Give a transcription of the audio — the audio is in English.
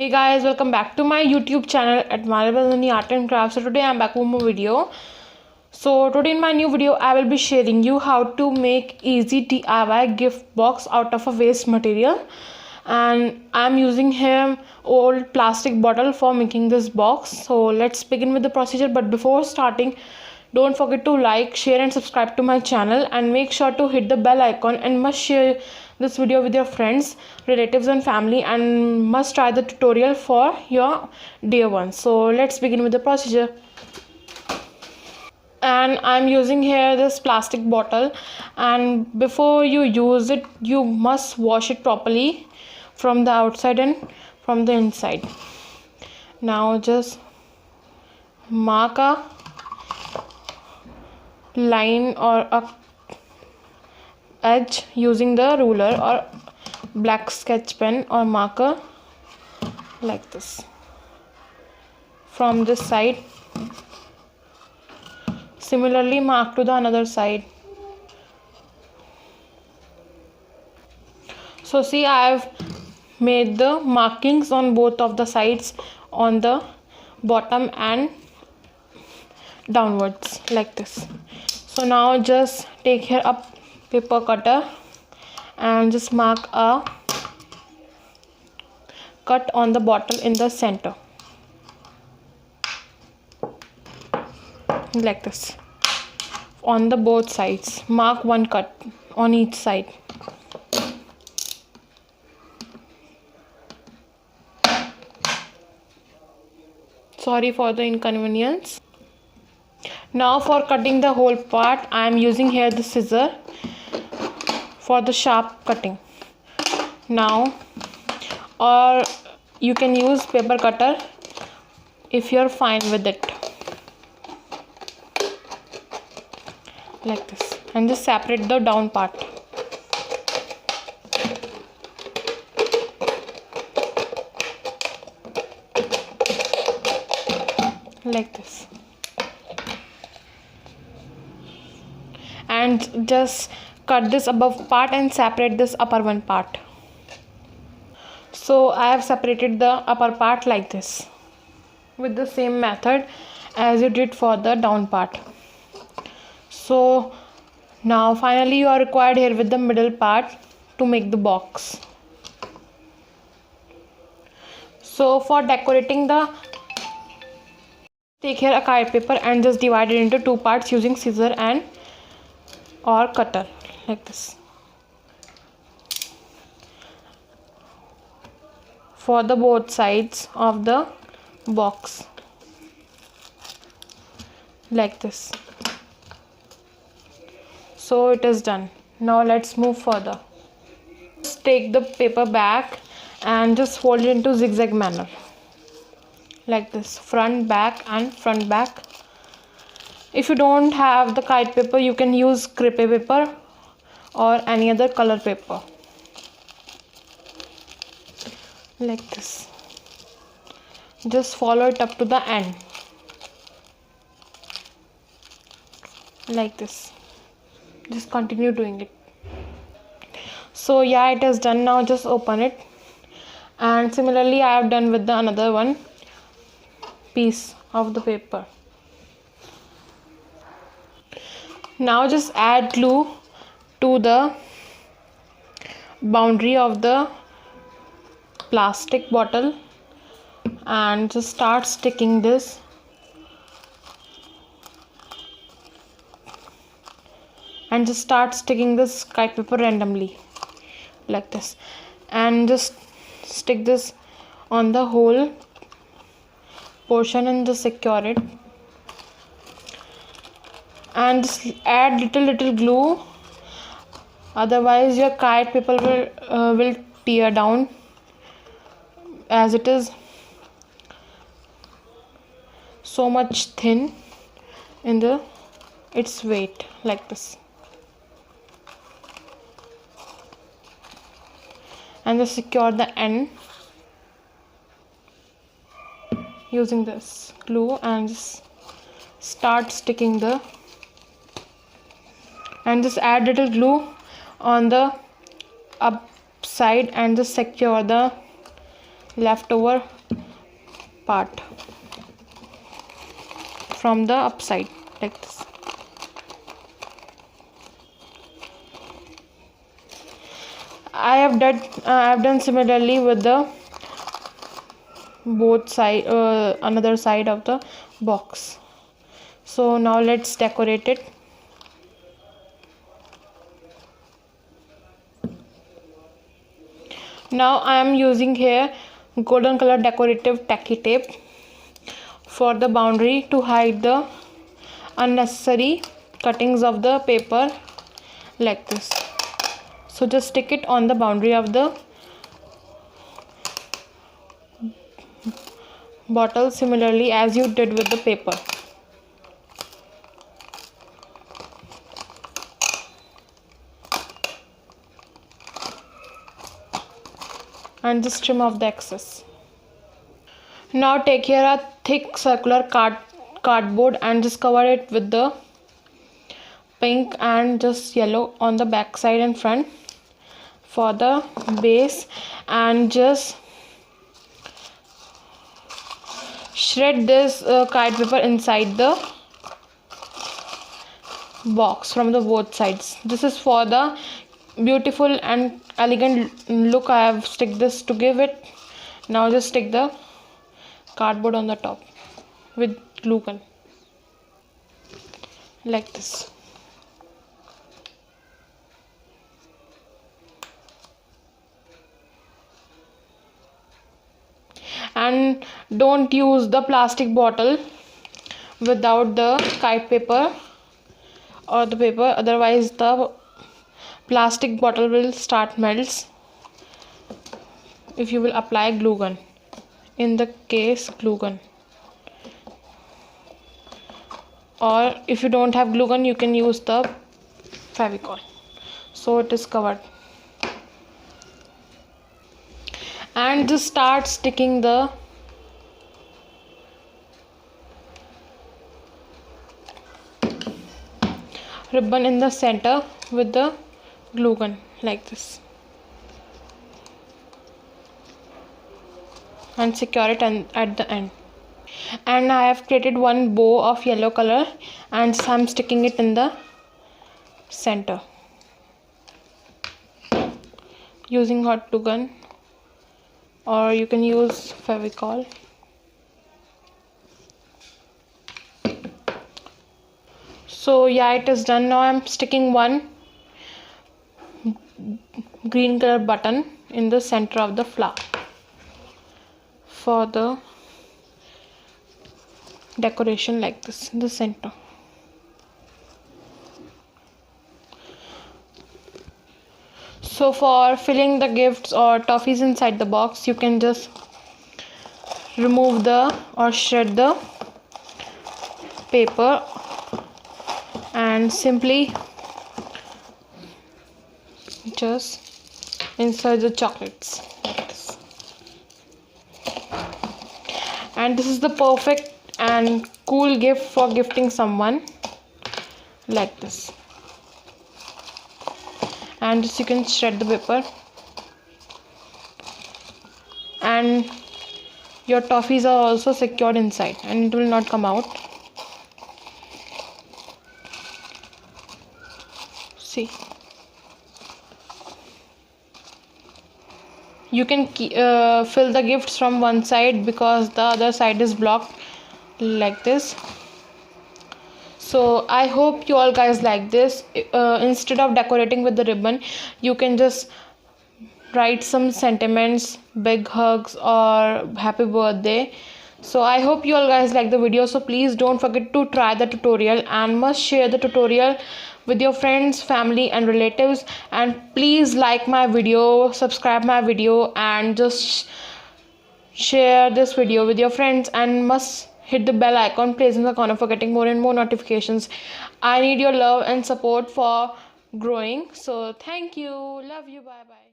Hey guys, welcome back to my YouTube channel Admirable in the Art and Craft. So today I'm back with a video. So today in my new video I will be sharing you how to make easy DIY gift box out of a waste material, and I'm using here old plastic bottle for making this box. So let's begin with the procedure. But before starting, don't forget to like, share and subscribe to my channel, and make sure to hit the bell icon, and must share this video with your friends, relatives and family, and must try the tutorial for your dear ones. So let's begin with the procedure. And I'm using here this plastic bottle, and before you use it you must wash it properly from the outside and from the inside. Now just mark a line or a edge using the ruler or black sketch pen or marker like this from this side. Similarly mark to the another side. So see, I have made the markings on both of the sides, on the bottom and downwards like this. So now just take here a paper cutter and just mark a cut on the bottle in the center like this. On the both sides mark one cut on each side. Sorry for the inconvenience. Now for cutting the whole part I am using here the scissor for the sharp cutting. Now, or you can use paper cutter if you are fine with it like this, and just separate the down part like this, and just cut this above part and separate this upper one part. So I have separated the upper part like this with the same method as you did for the down part. So now finally you are required here with the middle part to make the box. So for decorating take here a card paper and just divide it into two parts using scissor and or cutter like this. For the both sides of the box like this. So it is done. Now let's move further. Just take the paper back and just fold it into zigzag manner like this, front back and front back. If you don't have the kite paper you can use crepe paper or any other color paper like this. Just follow it up to the end like this. Just continue doing it. So yeah, it is done. Now just open it, and similarly I have done with the another one piece of the paper. Now just add glue to the boundary of the plastic bottle and just start sticking this kite paper randomly like this, and just stick this on the whole portion and just secure it, and just add little glue, otherwise your kite paper will tear down as it is so much thin in its weight like this. And just secure the end using this glue and just start sticking and just add little glue on the up side and just secure the leftover part from the upside like this. I have done similarly with the both side, another side of the box. So now let's decorate it. Now I am using here golden color decorative tacky tape for the boundary to hide the unnecessary cuttings of the paper like this. So just stick it on the boundary of the bottle similarly as you did with the paper. And just trim off the excess. Now take here a thick circular cardboard and just cover it with the pink and just yellow on the back side and front for the base, and just shred this kite paper inside the box from the both sides. This is for the beautiful and elegant look I have stick this to give it. Now just stick the cardboard on the top with glue gun like this. And don't use the plastic bottle without the kite paper or the paper, otherwise the plastic bottle will start melts if you will apply glue gun. In the case, glue gun, or if you don't have glue gun you can use the Fevicol. So it is covered, and just start sticking the ribbon in the center with the glue gun like this, and secure it at the end. And I have created one bow of yellow color and I'm sticking it in the center using hot glue gun, or you can use Fevicol. So yeah, it is done. Now I'm sticking one green color button in the center of the flower for the decoration like this in the center. So for filling the gifts or toffees inside the box, you can just remove the or shred the paper and simply just insert the chocolates like this. And this is the perfect and cool gift for gifting someone like this. And just you can shred the paper, and your toffees are also secured inside and it will not come out. See, you can fill the gifts from one side because the other side is blocked like this. So I hope you all guys like this. Instead of decorating with the ribbon, you can just write some sentiments, big hugs or happy birthday. So I hope you all guys like the video. So please don't forget to try the tutorial and must share the tutorial with your friends, family and relatives. And please like my video, subscribe my video, and just share this video with your friends, and must hit the bell icon placed in the corner for getting more and more notifications. I need your love and support for growing. So thank you, love you, bye bye.